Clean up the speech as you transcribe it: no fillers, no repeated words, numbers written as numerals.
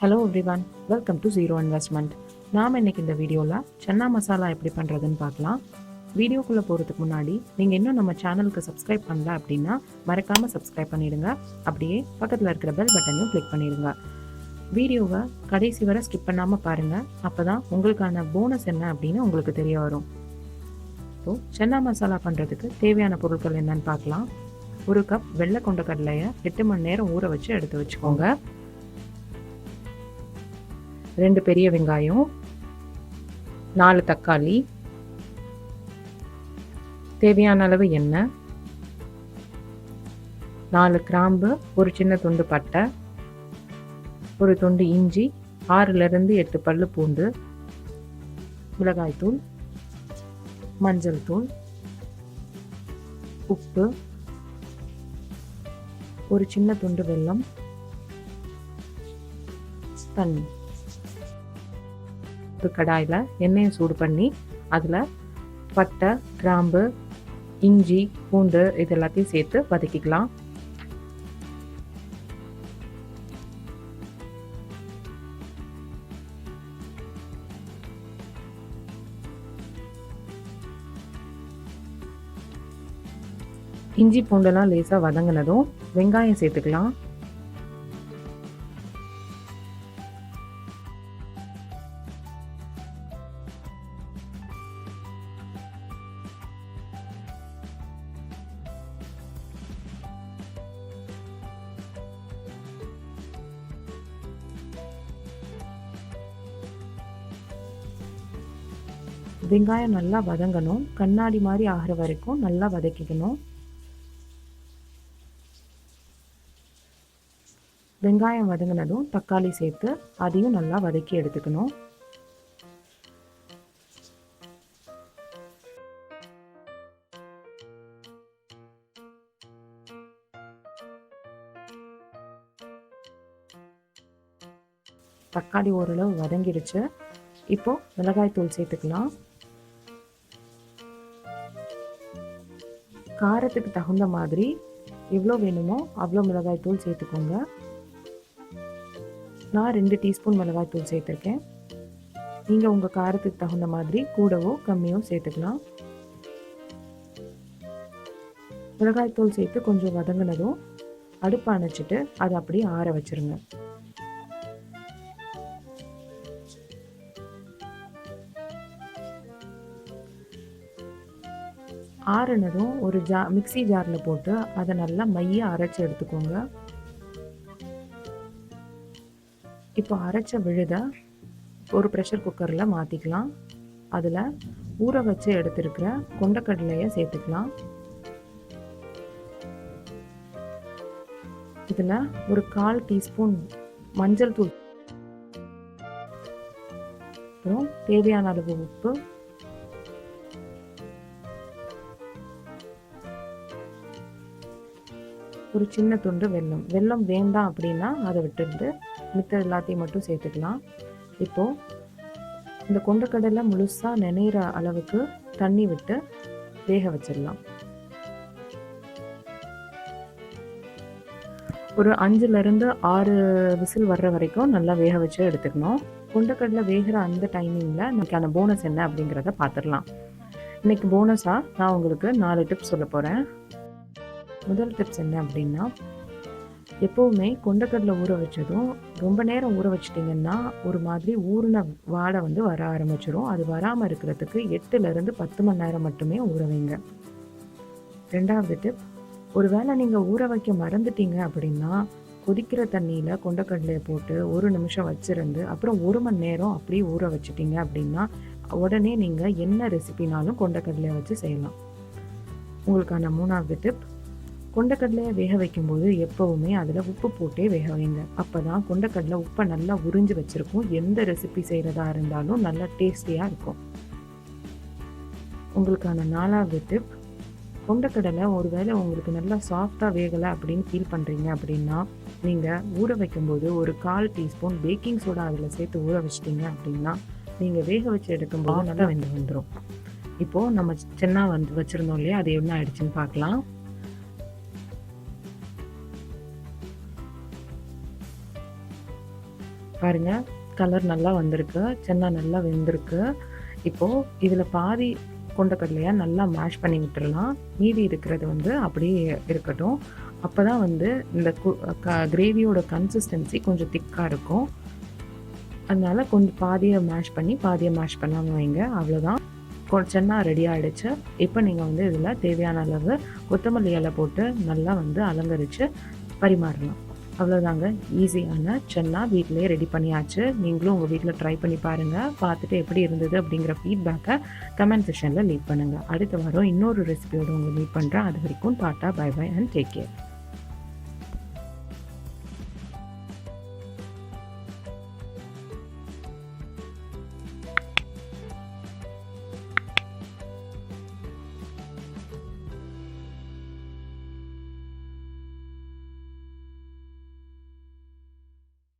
Hello everyone, welcome to zero investment. நாம் இன்றைக்கி இந்த வீடியோவில் சன்னா மசாலா எப்படி பண்ணுறதுன்னு பார்க்கலாம். வீடியோக்குள்ளே போகிறதுக்கு முன்னாடி நீங்கள் இன்னும் நம்ம சேனலுக்கு சப்ஸ்கிரைப் பண்ணல அப்படின்னா மறக்காமல் சப்ஸ்கிரைப் பண்ணிடுங்க. அப்படியே பக்கத்தில் இருக்கிற பெல் பட்டனையும் கிளிக் பண்ணிடுங்க. வீடியோவை கடைசி வரை ஸ்கிப் பண்ணாமல் பாருங்கள். அப்போ தான் உங்களுக்கான போனஸ் என்ன அப்படின்னு உங்களுக்கு தெரிய வரும். ஸோ சன்னா மசாலா பண்ணுறதுக்கு தேவையான பொருட்கள் என்னன்னு பார்க்கலாம். 1 கப் வெள்ளை கொண்டக்கடலையை 8 மணி நேரம் ஊற வச்சு எடுத்து வச்சுக்கோங்க. 2 பெரிய வெங்காயம், 4 தக்காளி, தேவையான அளவு எண்ணெய், 4 கிராம்பு, ஒரு சின்ன துண்டு பட்டை, ஒரு துண்டு இஞ்சி, 6லிருந்து 8 பல்லு பூண்டு, மிளகாய்த்தூள், மஞ்சள் தூள், உப்பு, ஒரு சின்ன துண்டு வெல்லம், தண்ணி. கடாயில் எண்ணெயை சூடு பண்ணி அதில் பட்டை, கிராம்பு, இஞ்சி, பூண்டு இது எல்லாத்தையும் சேர்த்து வதக்கிக்கலாம். இஞ்சி பூண்டெல்லாம் லேசாக வதங்கினதும் வெங்காயம் சேர்த்துக்கலாம். வெங்காயம் நல்லா வதங்கணும். கண்ணாடி மாதிரி ஆகிற வரைக்கும் நல்லா வதக்கிக்கணும். வெங்காயம் வதங்கினதும் தக்காளி சேர்த்து அதையும் நல்லா வதக்கி எடுத்துக்கணும். தக்காளி ஓரளவு வதங்கிடுச்சு. இப்போ மிளகாய் தூள் சேர்த்துக்கலாம். காரத்துக்கு தகுந்த மாதிரி எவ்வளோ வேணுமோ அவ்வளோ மிளகாய் தூள் சேர்த்துக்கோங்க. நான் 2 டீஸ்பூன் மிளகாய் தூள் சேர்த்துருக்கேன். நீங்கள் உங்கள் காரத்துக்கு தகுந்த மாதிரி கூடவோ கம்மியோ சேர்த்துக்கலாம். மிளகாய் தூள் சேர்த்து கொஞ்சம் வதங்கினதும் அடுப்பை அணைச்சிட்டு அதை அப்படியே ஆற வச்சிருங்க. ஆறுனதும் ஒரு மிக்ஸி ஜாரில் போட்டு அதை நல்லா மைய அரைச்சி எடுத்துக்கோங்க. இப்போ அரைச்ச விழுதை ஒரு ப்ரெஷர் குக்கரில் மாற்றிக்கலாம். அதில் ஊற வச்சு எடுத்துருக்கிற கொண்டக்கடலையை சேர்த்துக்கலாம். இதில் ஒரு 1/4 டீஸ்பூன் மஞ்சள் தூள், அப்புறம் தேவையான அளவு உப்பு, ஒரு சின்ன துண்டு வெல்லம். வெல்லம் வேண்டாம் அப்படின்னா அதை விட்டுட்டு மித்த எல்லாத்தையும் மட்டும் சேர்த்துக்கலாம். இப்போது இந்த கொண்டக்கடலை முழுசாக நினைகிற அளவுக்கு தண்ணி விட்டு வேக வச்சிடலாம். ஒரு 5லிருந்து 6 விசில் வர்ற வரைக்கும் நல்லா வேக வச்சு எடுத்துக்கணும். கொண்டக்கடலை வேகிற அந்த டைமிங்கில் நமக்கான போனஸ் என்ன அப்படிங்கிறத பார்த்துடலாம். இன்றைக்கி போனஸாக நான் உங்களுக்கு 4 டிப்ஸ் சொல்ல போகிறேன். முதல் டிப்ஸ் என்ன அப்படின்னா, எப்போவுமே கொண்டக்கடலை ஊற வச்சதும் ரொம்ப நேரம் ஊற வச்சிட்டிங்கன்னா ஒரு மாதிரி ஊறின வாடை வர ஆரம்பிச்சிடும். அது வராமல் இருக்கிறதுக்கு 8லிருந்து 10 மணி நேரம் மட்டுமே ஊற வைங்க. 2வது டிப், ஒரு வேளை நீங்கள் ஊற வைக்க மறந்துட்டீங்க அப்படின்னா கொதிக்கிற தண்ணியில் கொண்டக்கடலையை போட்டு 1 நிமிஷம் வச்சுருந்து அப்புறம் 1 மணி நேரம் அப்படியே ஊற வச்சிட்டிங்க அப்படின்னா உடனே நீங்கள் என்ன ரெசிபினாலும் கொண்டக்கடலையை வச்சு செய்யலாம். உங்களுக்கான 3வது டிப், கொண்டக்கடலையை வேக வைக்கும்போது எப்போவுமே அதில் உப்பு போட்டே வேக வைங்க. அப்போ தான் கொண்டக்கடலை உப்பை நல்லா உறிஞ்சி வச்சுருக்கும். எந்த ரெசிபி செய்கிறதா இருந்தாலும் நல்லா டேஸ்டியாக இருக்கும். உங்களுக்கான 4வது டிப், கொண்டக்கடலை ஒரு வேளை உங்களுக்கு நல்லா சாஃப்டாக வேகலை அப்படின்னு ஃபீல் பண்ணுறீங்க அப்படின்னா நீங்கள் ஊற வைக்கும்போது ஒரு 1/4 டீஸ்பூன் பேக்கிங் சோடா அதில் சேர்த்து ஊற வச்சிட்டிங்க அப்படின்னா நீங்கள் வேக வச்சு எடுக்கும்போது நல்லா வெந்து வந்துடும். இப்போது நம்ம சென்னா வச்சுருந்தோம் இல்லையா, அது என்ன ஆயிடுச்சுன்னு பார்க்கலாம். பாருங்கள், கலர் நல்லா வந்திருக்கு, சென்னா நல்லா வெந்திருக்கு. இப்போது இதில் பாதி கொண்டக்கடலையை நல்லா மேஷ் பண்ணி விட்டுறலாம். மீதி இருக்கிறது வந்து அப்படியே இருக்கட்டும். அப்போ தான் வந்து இந்த கிரேவியோட கன்சிஸ்டன்சி கொஞ்சம் திக்காக இருக்கும். அதனால் கொஞ்சம் பாதியை மேஷ் பண்ணி பாதியை மேஷ் பண்ணாமல் வைங்க. அவ்வளோதான், சென்னா ரெடி ஆகிடுச்சு. இப்போ நீங்கள் வந்து இதில் தேவையான அளவு கொத்தமல்லி இலை போட்டு நல்லா வந்து அலங்கரித்து பரிமாறலாம். அவ்வளோதாங்க, ஈஸியான சென்னா வீட்டிலேயே ரெடி பண்ணியாச்சு. நீங்களும் உங்கள் வீட்டில் ட்ரை பண்ணி பாருங்கள். பார்த்துட்டு எப்படி இருந்தது அப்படிங்கிற ஃபீட்பேக்கை கமெண்ட் செக்ஷனில் லீவ் பண்ணுங்கள். அடுத்த வாரம் இன்னொரு ரெசிபியோடு உங்களை மீட் பண்ணுறேன். அது வரைக்கும் tata, bye bye and take care.